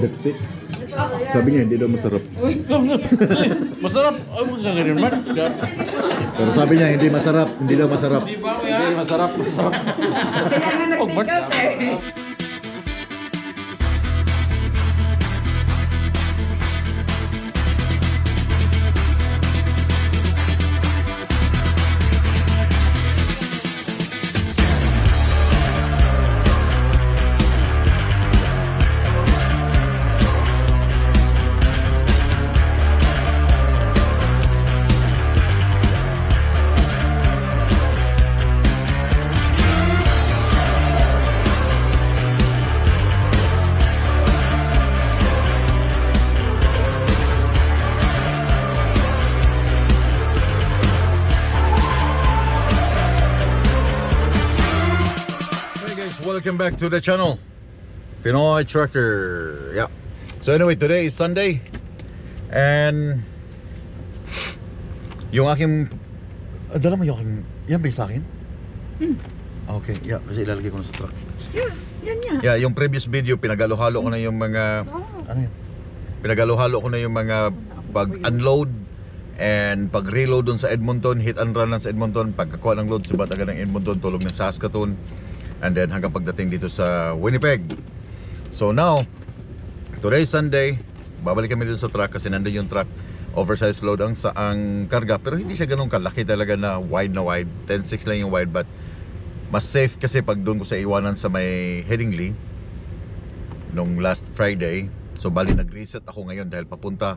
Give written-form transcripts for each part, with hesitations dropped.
beef steak. Sabi niya hindi daw masarap. Masarap. Ay, mo ganyan man. Pero sabi niya hindi masarap, hindi daw masarap. Hindi masarap. Kailangan nag-take out eh. Welcome back to the channel, Pinoy Trucker. Yeah. So anyway, today is Sunday, and yung aking dala mo yung aking yan ba sa akin? Okay, yeah, kasi ilalagay ko na sa truck. Yan niya. Yeah, yung previous video pinagalo-halo ko na yung mga ano yun? Pinagalo-halo ko na yung mga pag-unload and pag-reload dun sa Edmonton, hit and run lang sa Edmonton, pagkakuha ng load sa Batagan ng Edmonton, tulog ng Saskatoon, and then hanggang pagdating dito sa Winnipeg. So now, today Sunday, babalik kami dito sa truck kasi nandun yung truck, oversized load ang saang karga, pero hindi siya ganun kalaki talaga na wide, 10.6 lang yung wide, but mas safe kasi pag doon ko sa iwanan sa may Headingley nung last Friday. So bali nag-reset ako ngayon dahil papunta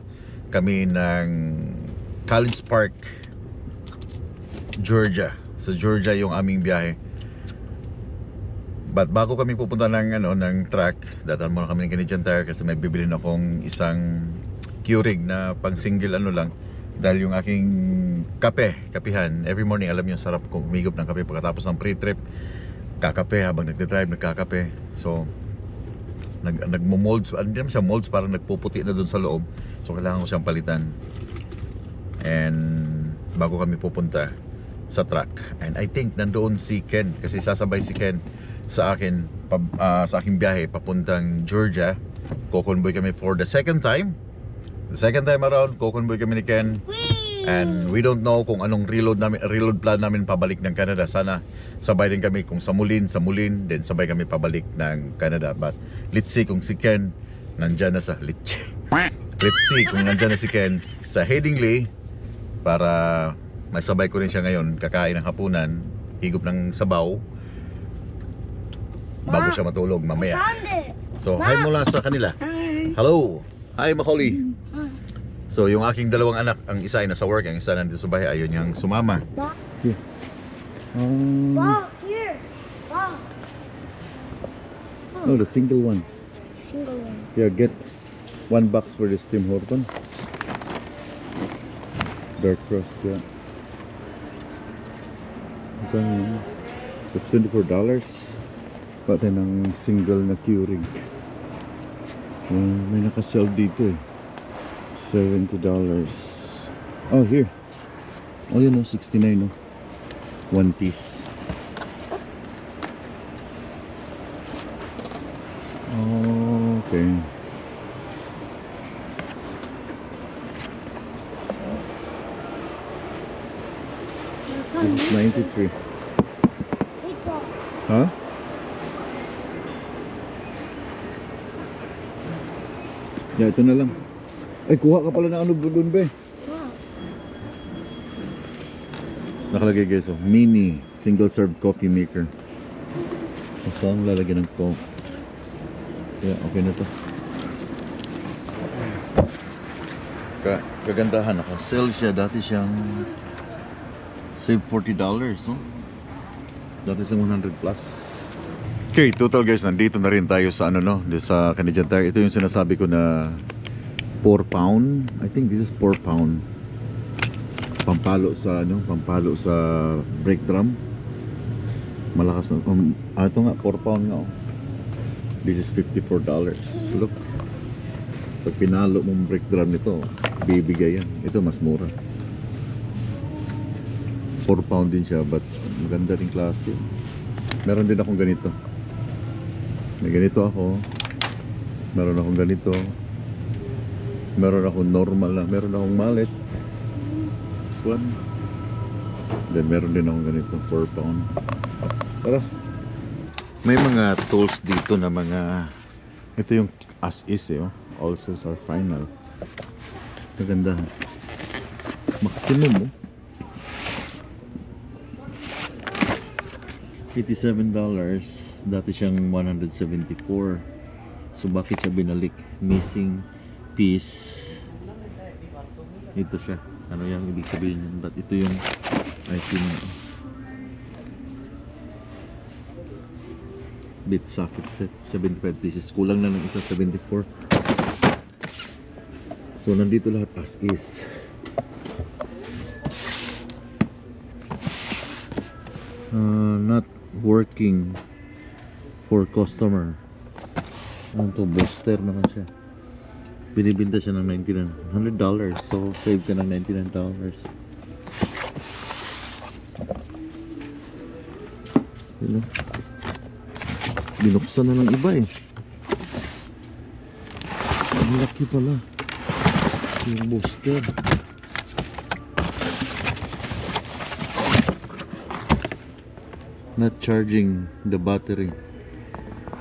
kami ng College Park, Georgia. So Georgia yung aming biyahe. But bago kami pupunta ng truck, dadaan muna kami ng Canadian Tire kasi may bibilin akong isang Keurig na pang single lang. Dahil yung aking kapihan, every morning alam niyo sarap kong umigop ng kape pagkatapos ng pre-trip. Kakape habang nagde-drive, nagkakape. So nagmo-molds, hindi naman siya molds, parang nagpuputi na doon sa loob. So kailangan ko siyang palitan. And bago kami pupunta sa truck, and I think nandoon si Ken kasi sasabay si Ken sa akin sa aking biyahe papuntang Georgia. Kukonvoy kami for the second time around. Kukonvoy kami ni Ken, and we don't know kung anong reload plan namin pabalik ng Canada. Sana sabay din kami, kung sa Mulin, then sabay kami pabalik ng Canada. But let's see kung si Ken nandyan na sa let's see kung nandyan na si Ken sa Headingley para masabay ko rin siya ngayon kakain ng hapunan, higop ng sabaw bago siya matulog mamaya. So hi mula sa kanila. Hi. Hello. Hi Macaulay. So yung aking dalawang anak, ang isa ay nasa work, ang isa nandito sa bahay, ayun yung sumama. Here. Wow, here. Wow. No, the single one. Single one. Yeah, get one box for this Tim Horton. Dark crust, yeah. Ito it's $24. Pati ng single na Keurig. May nakasell dito eh. $70. Oh, here. Oh, yun, $69. One piece. Okay. This is 93. Huh? Yeah, ito na lang. Ay, kuha ka pala ng ano doon, be. Wow. Nakalagay guys, oh, mini single serve coffee maker. So, saan lalagyan ng coke? Yeah, okay na to. Kagandahan ako. Sale siya, dati siyang save $40, no? Dati siyang 100 plus. Okay, total guys, nandito na rin tayo sa sa Canadian Tire. Ito yung sinasabi ko na 4 pound. I think this is 4 pound. Pampalo sa brake drum. Malakas na. Ito nga 4 pound nga. Oh. This is $54. Look. Pag pinalo mong brake drum nito, bibigay yan. Ito mas mura. 4 pound din siya, but maganda rin klase. Meron din akong ganito. May ganito ako. Meron akong ganito. Meron akong normal na. Meron akong mallet. This one. Then meron din akong ganito. 4 pound. Tara. May mga tools dito na mga... Ito yung as is eh. Oh. All sales are final. Maganda. Maximum oh. $87. Dati siyang $174. So bakit siya binalik? Missing piece. Ito siya. Ano yung ibig sabihin yun? But ito yung item na bit socket set. 75 pieces. Kulang na ng isa 74. So nandito lahat as is. Not working for customer. Ano to? Booster naman siya. Binibinta siya ng $100. So save ka ng $99. Yun, binuksan na ng iba eh. Ang laki pala yung booster. Not charging the battery.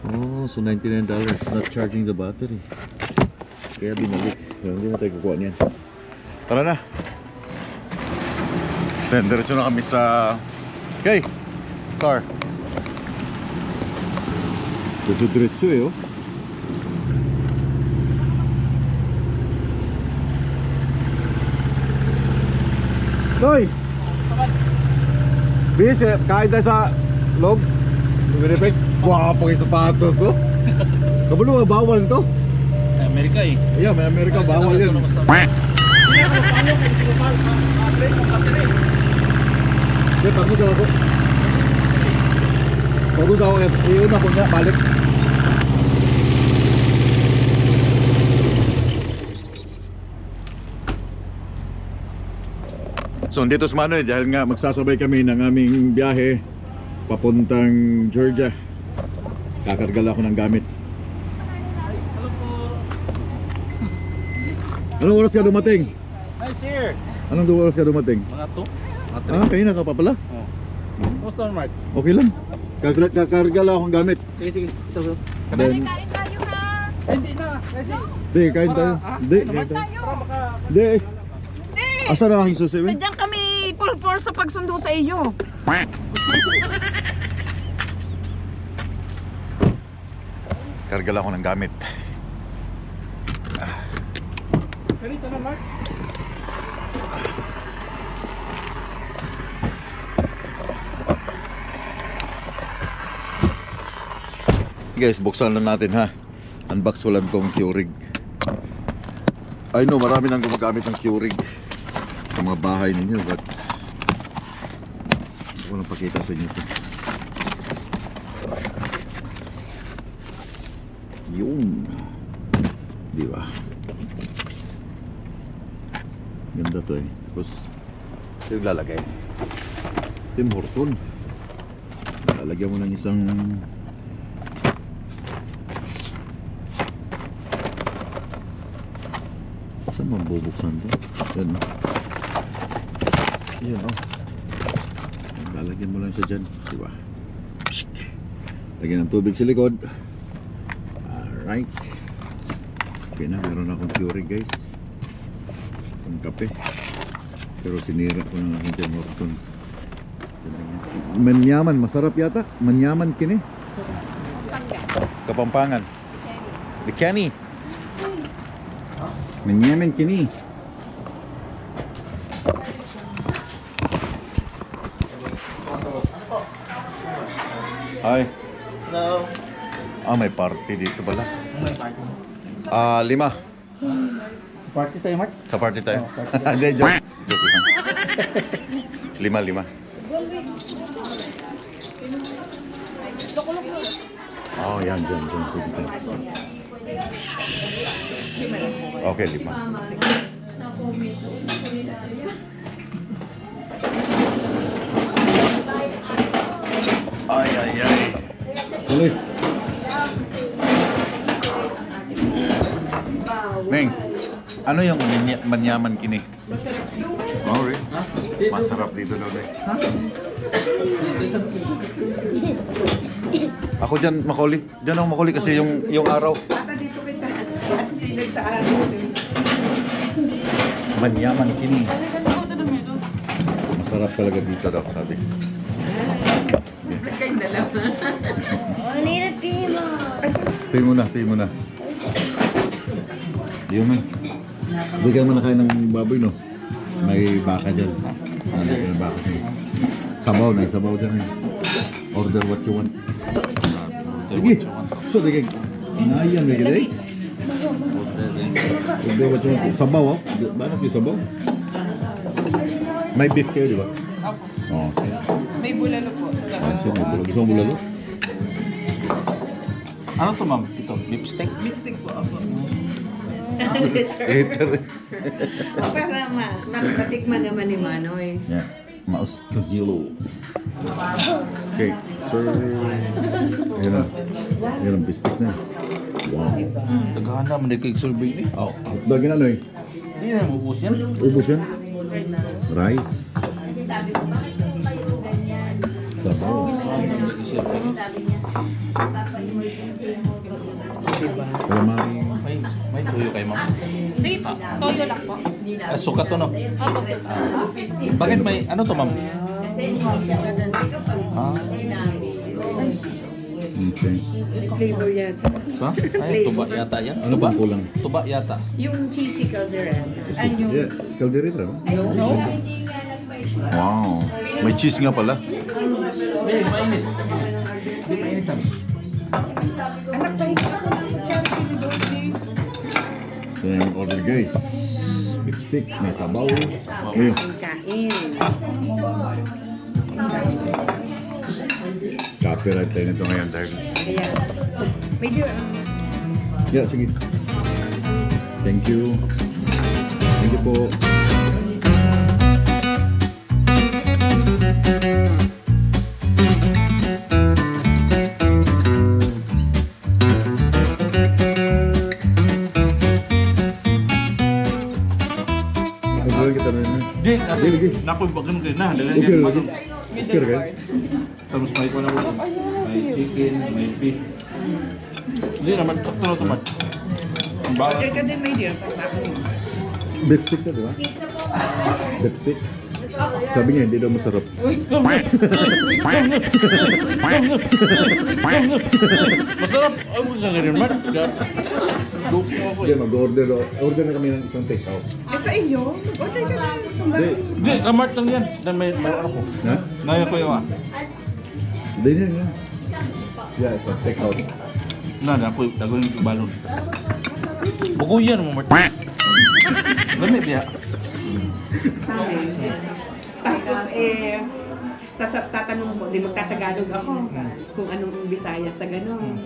Oh, so $99 not charging the battery. Kaya binalik. Pero hindi na tayo kukuha niyan. Tara na. Then diretso na kami sa car. Diretso eh oh. Toy! Bis, kain tayo sa loob. Tumiripik. Wapo kayo sapatos oh. Kabalo nga bawal to. Amerika eh. Yeah, may Amerika bawal yan. Hindi, pagod ako. Pagod ako, iyon ako niya, balik. So dito sa Manoy, dahil nga magsasabay kami ng aming biyahe papuntang Georgia. Kakargal ako ng gamit. Anong oras ka dumating? Hi sir. Anong oras ka dumating? Mga 2. Mga 3. Ah, kanina ka pa pala? Oh. Kumusta Mark? Okay lang. Kakargal ako ng gamit. Sige sige. Ito. Then, Kain tayo ha. Hindi na. Kasi di, kain tayo. Di, kain tayo. Di. Asa na aking susi? Sadyang kami pulpor sa pagsundo sa iyo. Kargal ako ng gamit. Ganito na Mark. Guys, buksan na natin ha. Unbox ko lang tong Keurig. I know, marami nang gumagamit ng Keurig sa mga bahay ninyo, but walang pakita sa inyo ito. Yun, di ba? Ganda to eh. Tapos ito yung lalagay. Tim Horton. Lalagyan mo ng isang saan mabubuksan to? Yan o. Yan o. Lalagyan mo lang siya dyan. Diba? Lagyan ng tubig sa likod. Alright. Okay na. Meron akong Keurig guys. Ang kape. Pero sinira ko ng aking Tim Horton. Manyaman. Masarap yata. Manyaman kini. Kapampangan. The Kenny. Manyaman kini. Hi. Hello. May party dito pala. 5. Party tayo Mark. Sa party tayo. Oh, party tayo. Hindi, joke. Joke lang. 5. Oh, yan, dyan. Sige tayo. Okay, 5. Ay. Tuloy. Neng, ano yung manyaman kini? Oh, really? Masarap dito daw, Neng. Ako dyan, Makoli. Dyan ako Makoli kasi yung araw. Ata dito kita. At sinag sa araw. Manyaman kini. Masarap talaga dito daw, sabi. Kayo na lang. I need a pimo. Pay mo na. Yun man. Bigyan mo na kayo ng baboy, no? May baka dyan. May baka dyan. Sabaw dyan. Order what you want. Sige. So, sige. Inayan, may gilay. Order what you want. Sabaw, oh. Bakit yung sabaw? May beef kayo, di ba? Oo, sige. May bulalo po. Sige, gusto mo bulalo? Ano to ma'am? Ito, lipstick? Bistig po ako. Later. Para matikman naman ni Manoy. Yeah. Maus kilo. Okay, sir. Ayan ang bistik na. Wow. Tagahanda, mandikig survey eh. Oh, bagay na, Noy. Hindi na mabubus yan. Ubus yan. Rice. Sabaw. Calamari. May tuyo kayo ma'am. Hindi po. Toyo lang po. Sukat to no? Opo, sir. Bakit may, ano to ma'am? Okay. Flavor yata. Ha? Ay, tuba yata yan. Ano Tuba? bang kulang? Tuba yata. Yung cheesy caldereta. Ay, yung... Yeah, caldereta ba? No? Wow. May cheese nga pala. Hey, mainit. Hindi mainit lang. Anak, pahigit ako ng charity ni Don't Cheese. So yung order guys. Beef stick, may sabaw. Ayun. Kain. Copyright tayo nito ngayon dahil. Ayan. Medyo, Yeah, sige. Thank you. Thank you po. Ay, dalawa kita na yun. Di, Lagi. nakubagan kayo na. Dalan Okay, yan. lagi. Okay, right? Tapos may ko na po. May chicken, may beef. Hindi naman, sakto na ito man. Ang bawat. order ka din, my dear. Beef stick na, di ba? Beef stick. Sabi niya, hindi daw masarap. Masarap. Ay, mo ka ganun man. Lupo ako Hindi, eh. mag-order. Order na kami ng isang take-out. Eh, sa iyo, order ka na. Hindi. Hindi, kamart lang yan. Dan may ano ko. Ha? Ngaya ko yung Hindi na nga. Yeah, isang take-out. na ako dagoy yung balon. Buguyan mo, Mart. Gamit biya. Tapos, tatanong ko, di magtatagalog ako kung anong Bisaya sa gano'n.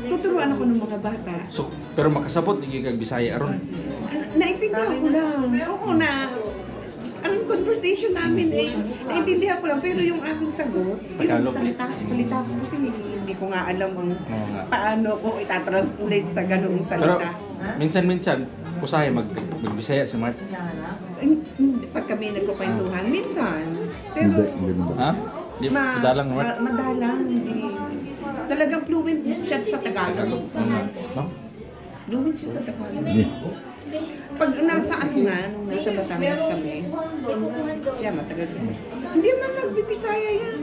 Tuturuan ako ng mga bata. So, pero makasabot, hindi kag Bisaya aron. Naintindihan ko lang. Oo na. Ang conversation namin naintindihan ko lang. Pero yung aking sagot, Tagalog. salita ko kasi hindi ko nga alam ang Oo nga. paano ko itatranslate sa ganung Pero salita. minsan usahay magbisaya si Mart. Pag kami nagkukwentuhan, minsan. Pero, Hindi mo ba? Ha? Di dalang Mart. madalang, hindi. Talagang fluent siya sa Tagalog. No? Fluent siya sa Tagalog. Hindi. Pag nasa ano nga, nung nasa Batangas kami, siya matagal siya. Hindi man nagbibisaya yan.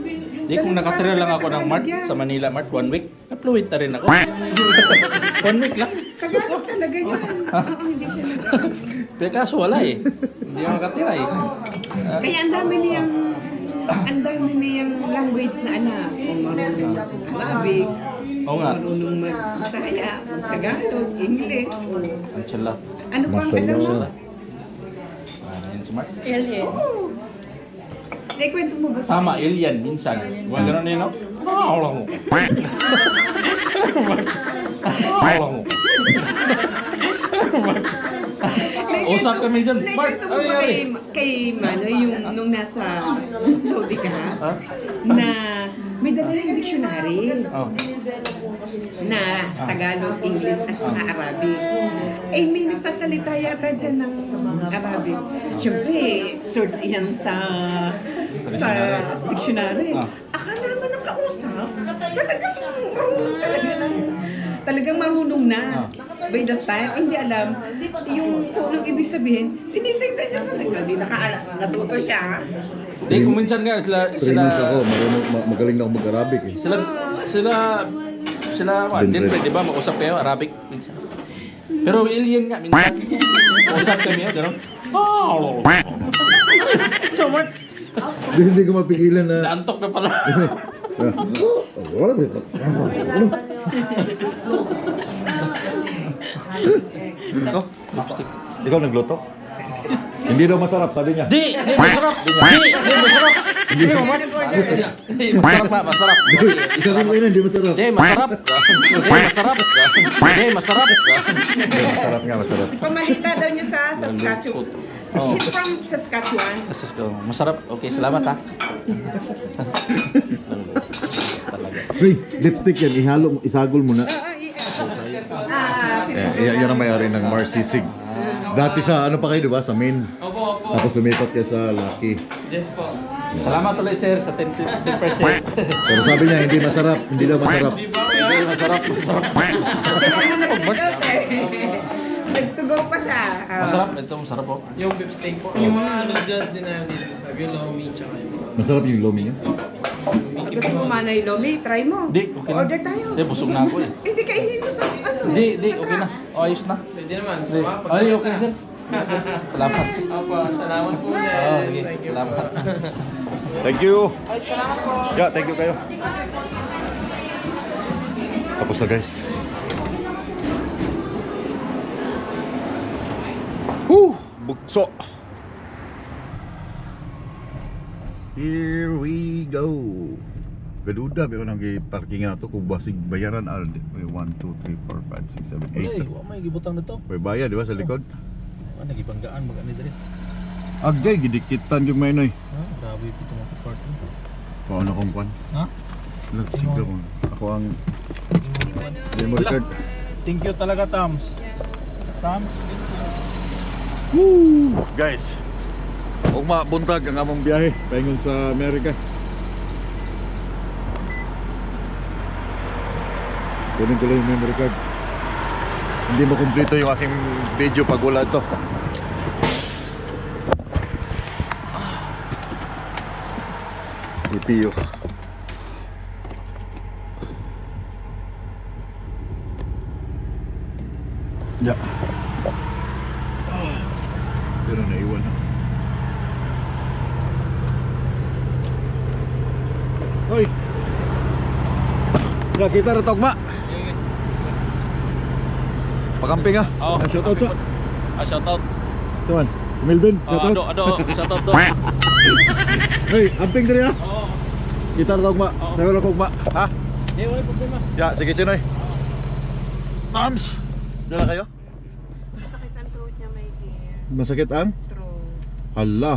Di kung nakatira lang ako ng Mart sa Manila, Mart, 1 week, na-fluent na rin ako. 1 week lang. Tagalog talaga yan. Oo, hindi siya nag Pero kaso wala eh. Hindi ako nakatira eh. Kaya ang dami niyang language na anak. Kung marunong Arabic, Oo nga. marunong mag-Bisaya, Tagalog, English. Ang sala. Ano pa ang alam mo? Mashallah. Yan si Mart. Alien. Oo. Naikwento mo ba sa Tama, alien, minsan. Huwag ganun yun, no? Wala mo. Wala mo. Usap kami dyan. Mart, Naikwento mo ano ba nangyari? kay Manoy yung nung nasa Saudi ka? Ha? Na may dala yung dictionary Oh. na Tagalog, English at saka Arabic. Eh, may nagsasalita yata dyan ng Arabic. Siyempre, search yan sa dictionary. Ah. Akala naman ng kausap, talagang marunong na. By that time, hindi alam yung kung anong ibig sabihin, tinitignan niya sa Tagalog. Natuto siya. Hindi, kung minsan nga sila, 3 months ako, magaling na ako mag-Arabic eh. din pwede ba mag-usap kayo Arabic minsan. Pero alien nga minsan. Usap kami gano'n. Oh. So what? Hindi ko mapigilan na... Naantok na pala. Wala ba? Oh, Lipstick. ikaw nagluto? Hindi daw masarap, sabi niya. Di masarap. Masarap. Di masarap pa, masarap. Ikaw mo yun, hindi masarap. Di masarap. Masarap nga, masarap. Pamalita daw niya sa Saskatchewan. Oh. He's from Saskatchewan. Masarap. Okay, salamat ha. Talaga. Hey, lipstick yan, isagol mo na. Yan ang may-ari ng Mars Sisig. Dati sa ano pa kayo, di ba? Sa main. Opo. Tapos lumipat kayo sa Lucky. Yes po. Salamat ulit sir sa 10%. Pero sabi niya, hindi masarap. Hindi daw masarap. Hindi masarap. Nagtugaw pa siya. Masarap, ito masarap po. Yung beef steak po. Yung mga noodles din na dito sa yung lomi tsaka yung Masarap yung lomi niya. Gusto mo manay lomi, try mo. Di, okay na. Order tayo. Hindi, busog na ako eh. Hindi, kainin mo sa ano. Di, okay na. O, ayos na. Hindi naman. Di. Ay, okay na sir. Salamat. Opo, salamat po din. Oo, sige. Thank you Salamat. po. Thank you. Yeah, thank you kayo. Tapos na guys. Bugso. Here we go. Gaduda, pero nang parking na to kung basig bayaran al 1, 2, 3, 4, 5, 6, 7, 8. May gibutang na to. May bayad, di ba, sa likod? Ano, nagibanggaan, mag-ano dali. Agay, gidikitan yung may noy. Grabe ito mga part. Paano kong kwan? Ha? Nagsigaw mo. Ako ang memory card. Thank you talaga, Tams. Tams? Woo! Guys, huwag mabuntag ang among biyahe paingon sa Amerika. Kunin ko lang yung memory card. Hindi mo kumpleto yung aking video pag wala ito. CPU. Yeah. Pero naiwan na. Hoy! Ya, kita na togma. Pakamping ah. Oh, Shout out sa. Shout out. Tuan. Melvin, shout out. Shout out do. Hey, amping diri ah. Oo. Kita na togma. Sayo na togma. Ha? Di, wala problema. Ya, sige sinoy. Mams. Diyan na kayo? Masakit ang throat niya, my dear. Masakit ang? Throat. Hala.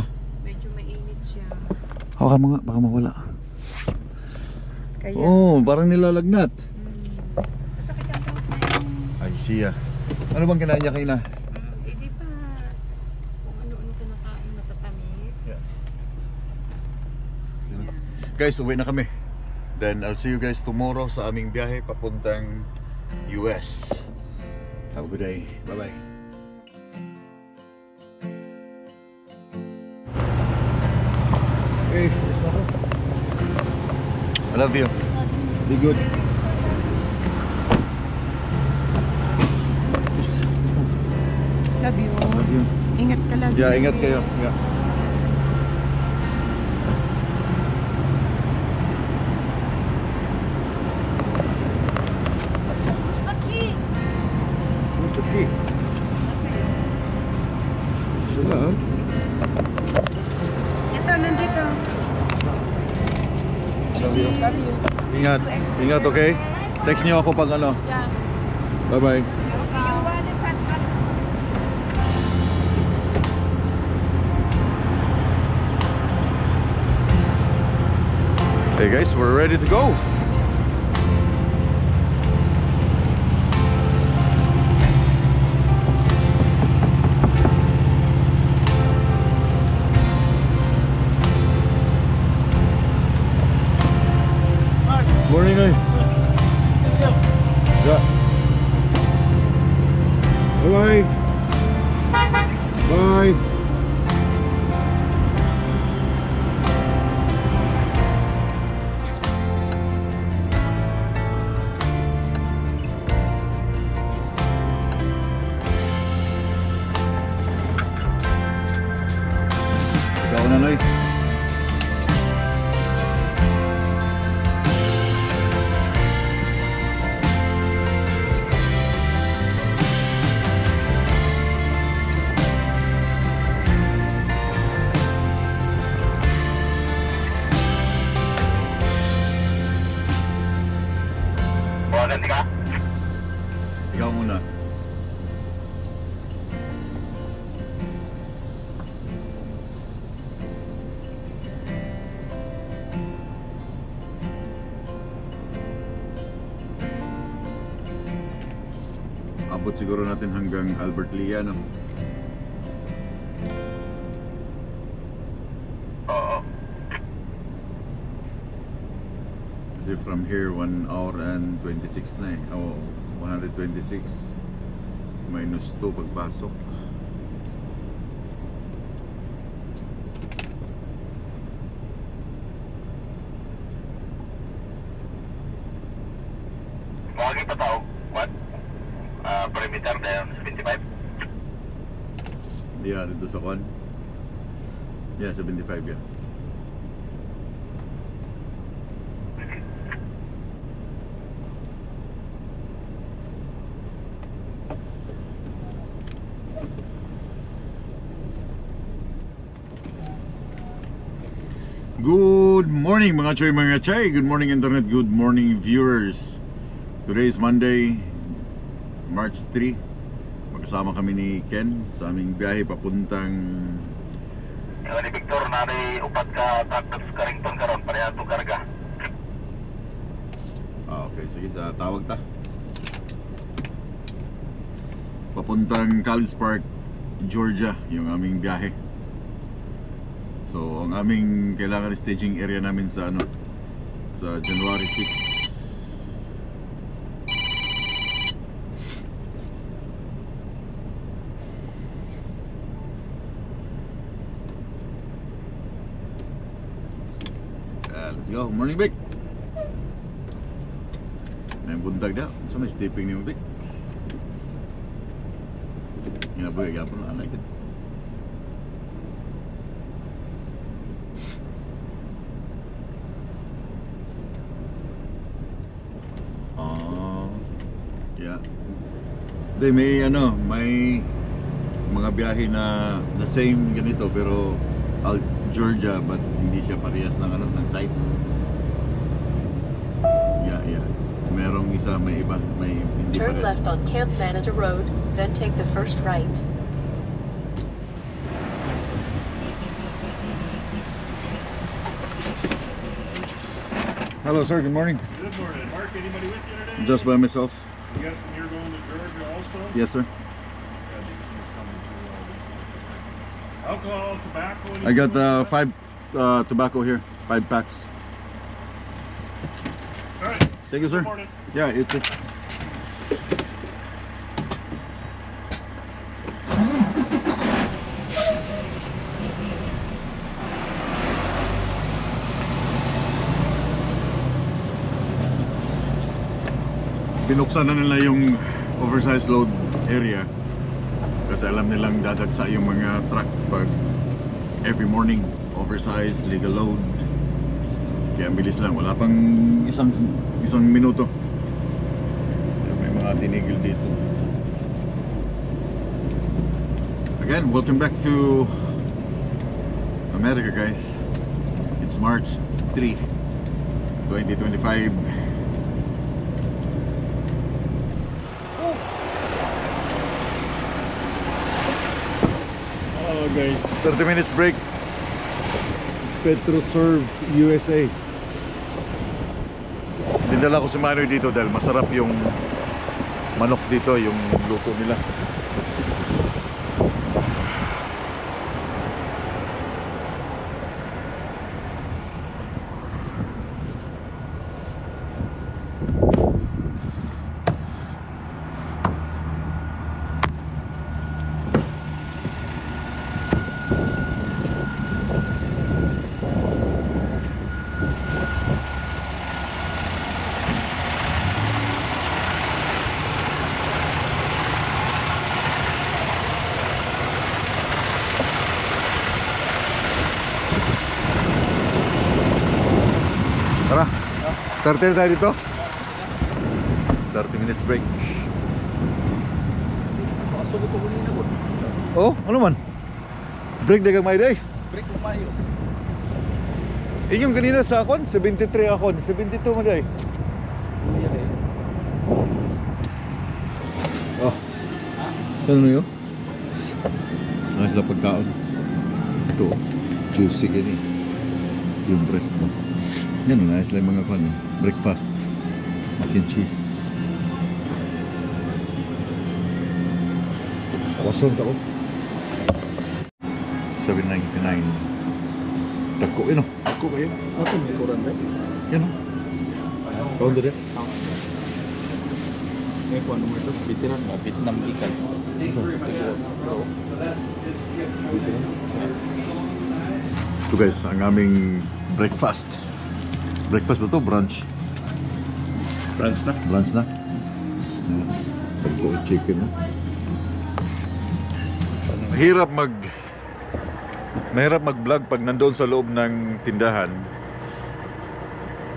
Medyo mainit siya. Hawakan mo nga, baka mawala. Kaya, Oh, parang nilalagnat. masakit ang throat niya. Ay, siya. Ano bang kinain niya kayo na? Di pa kung ano-ano kinakain matatamis. Yeah. Guys, uwi na kami. Then I'll see you guys tomorrow sa aming biyahe papuntang US. Have a good day. Bye-bye. Okay, alis na ako. I love you. Be good. Love you. Love you. Ingat ka lagi. Yeah, ingat kayo. Yeah. Pati. Wala ah. Ito, nandito. Love you. Ingat. Ingat, okay? Text niyo ako pag ano. Yeah. Bye-bye. Yung wallet, pass. Hey Okay guys, we're ready to go. Morning, Noy. Yeah. Bye-bye. Bye. Ikaw na, Noy. Ikaw muna. Abot siguro natin hanggang Albert Lea, no? Kasi from here 1 hour and 26 na eh. Oh, 126 minus 2 pagpasok. Mawagi pa tao, what? Perimeter na 75? Yeah, dito sa kwan. Yeah, 75 yeah. Good morning mga choy mga chay. Good morning internet, good morning viewers. Today is Monday, March 3. Magkasama kami ni Ken sa aming biyahe papuntang Yung ni Victor na upat ka tractor sa Carrington karon pareha to karga. okay, sige, sa tawag ta. Papuntang College Park, Georgia, yung aming biyahe. So, ang aming kailangan staging area namin sa ano, sa January 6. Let's go. Morning, Vic. May buntag na. So, may stepping ni mo, Vic. Nga po, gapon na like it. Yeah. Hindi, may ano, may mga biyahe na the same ganito pero Georgia but hindi siya parehas ng ano, ng site. Yeah. Merong isa may iba, may hindi Turn parehas. left on Camp Manager Road, then take the first right. Hello sir, good morning. Good morning. Mark, anybody with you today? Just by myself. I'm guessing you're going to Georgia also? Yes sir. Yeah, these things coming through. Alcohol, tobacco? I got anything like 5 tobacco here, 5 packs. that? All right. Thank you sir. Good morning. Yeah, you too. Binuksan na nila yung oversized load area kasi alam nilang dadagsa yung mga truck pag every morning oversized legal load, kaya ang bilis lang, wala pang isang minuto may mga tinigil dito. Again, welcome back to America guys. It's March 3, 2025. Guys, 30 minutes break. PetroServe USA. Dinala ko si Manoy dito dahil masarap yung manok dito, yung luto nila. Tara, 30 na tayo dito. 30 minutes break. Oh, ano man? Break na kang may day. Break mo payo. Inyong kanina sa akon, 73 akon, 72 mo day. Oh, ano yun? Naka sila pagkaon. Ito, juicy gani. Yung breast mo. Yan, naka sila yung mga kwan, breakfast. Mac and cheese. Wasons ako. 7.99. Dako yun o. Dako kayo. Ano may kuran ba? Yan o. Kaon doon yan. May kuha number 2. Veteran ba? Vietnam gikan. Ito guys, ang aming breakfast. Breakfast ba ito? Brunch? France na. Lunch na. Dako chicken no? Mahirap mag-vlog pag nandoon sa loob ng tindahan.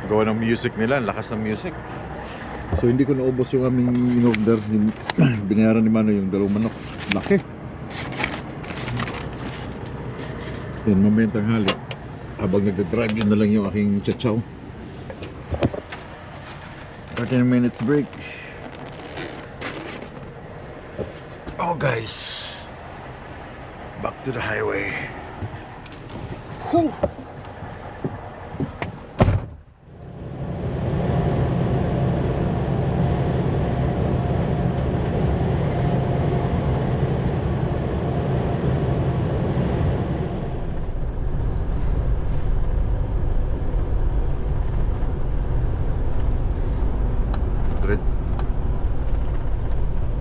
Gawa ng music nila, lakas ng music. So hindi ko naubos yung aming in-order, yung binayaran ni Mano yung dalawang manok. Laki. Yan, mamayang tanghali. Habang nagdadrive, yun na lang yung aking chachaw. 13 minutes break. Oh guys, back to the highway. Whew.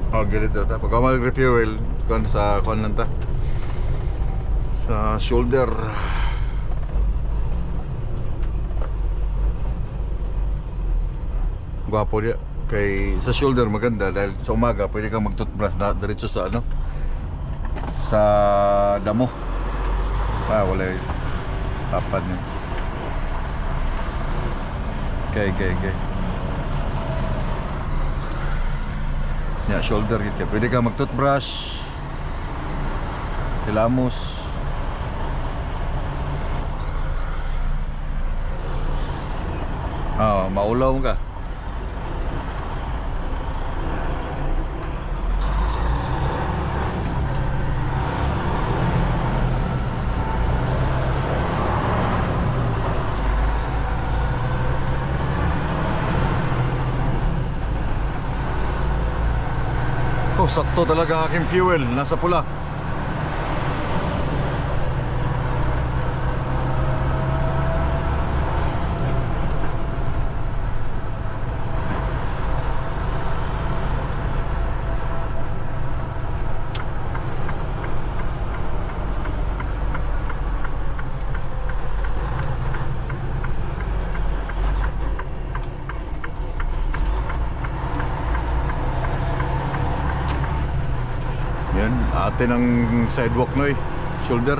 Oh, gilid daw ta. Pag ako mag-refuel, kuan sa kuan lang ta. Sa shoulder. Gwapo dia. Kay sa shoulder maganda dahil sa umaga pwede kang mag-toothbrush na diretso sa ano, sa damo. Wala tapad niya. Okay. Ya, shoulder gitu. Pwede ka mag-toothbrush. Hilamos. Maulaw ka. Oh, sakto talaga aking fuel, nasa pula. Yan, atin ang sidewalk noy, shoulder.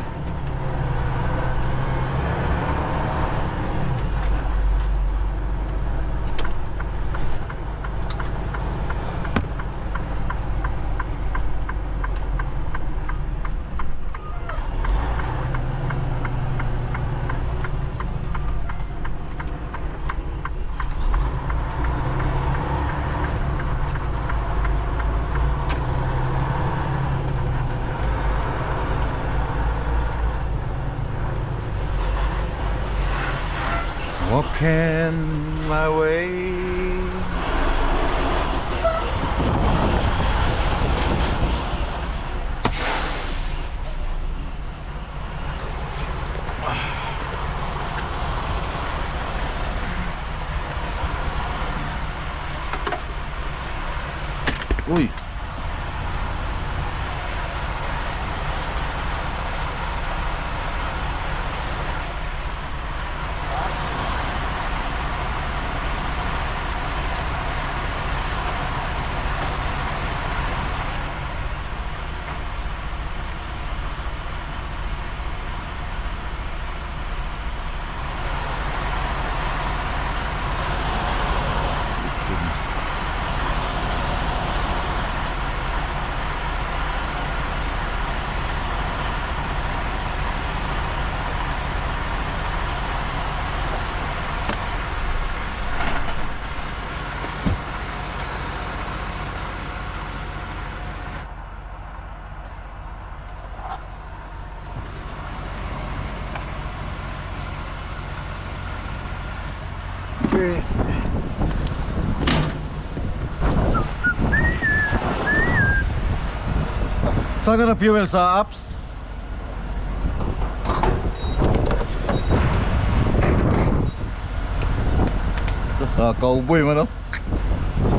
Walking my way Okay. Saan ka na-fuel sa apps? Cowboy man, no?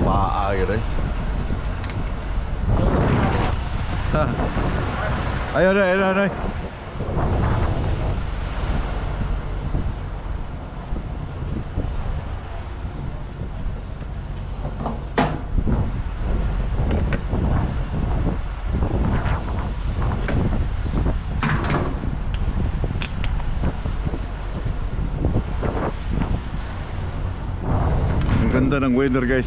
Paa yun eh. Ayun na, ayun na. Ang ganda ng weather, guys.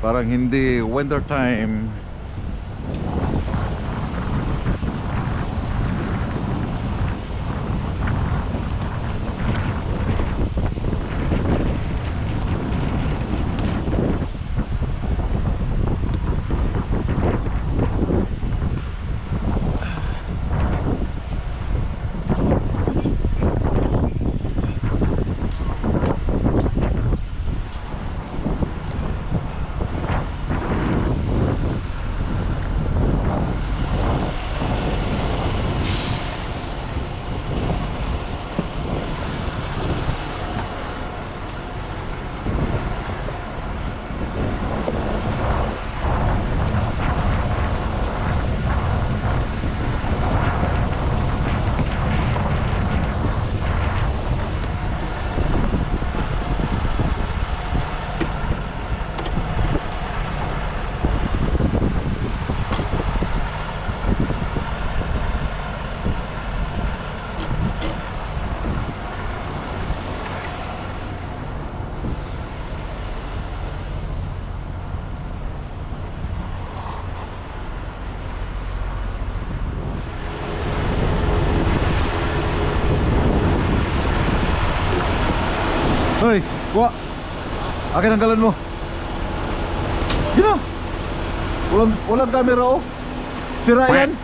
Parang hindi winter time. Hoy, kuha. Akin ang galon mo. Gina. Walang camera, oh. Sira yan.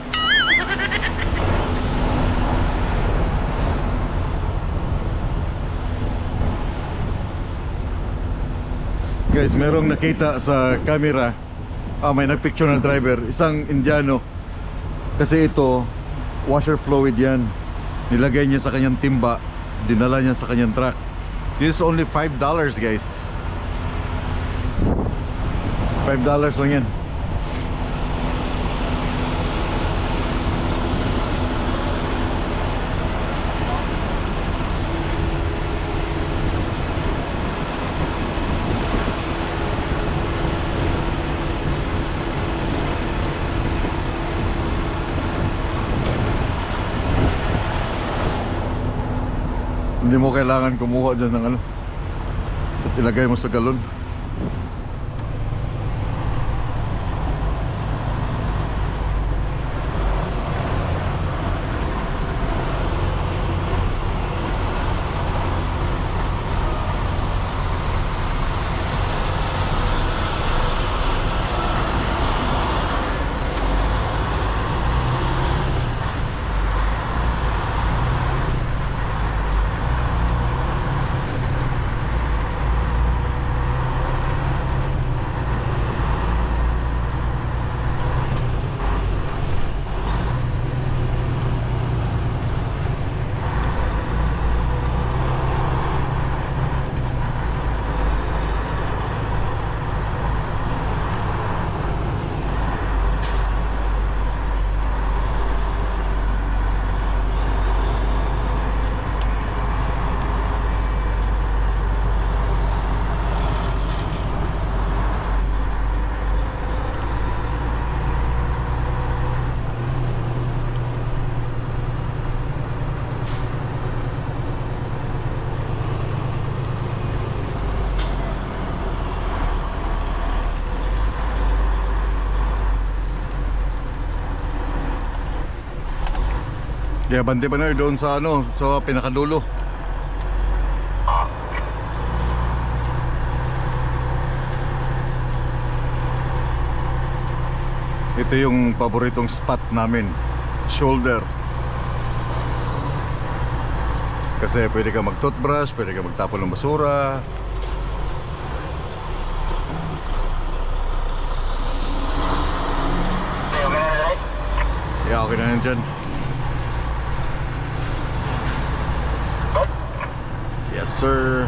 Guys, merong nakita sa camera. May nagpicture ng driver, isang Indiano. Kasi ito, washer fluid yan. Nilagay niya sa kanyang timba, dinala niya sa kanyang truck. This is only $5, guys. $5 lang yan. Hindi mo kailangan kumuha dyan ng ano at ilagay mo sa galon. Kaya bante pa na doon sa ano, sa pinakadulo. Ito yung paboritong spot namin, shoulder. Kasi pwede ka mag-toothbrush, pwede ka magtapon ng basura, Okay na yan dyan. Yes, sir.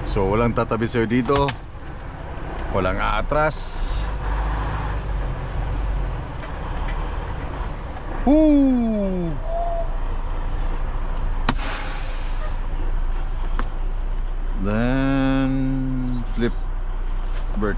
So, walang tatabi sa'yo dito. Walang aatras. Woo! Then, slip, Bert.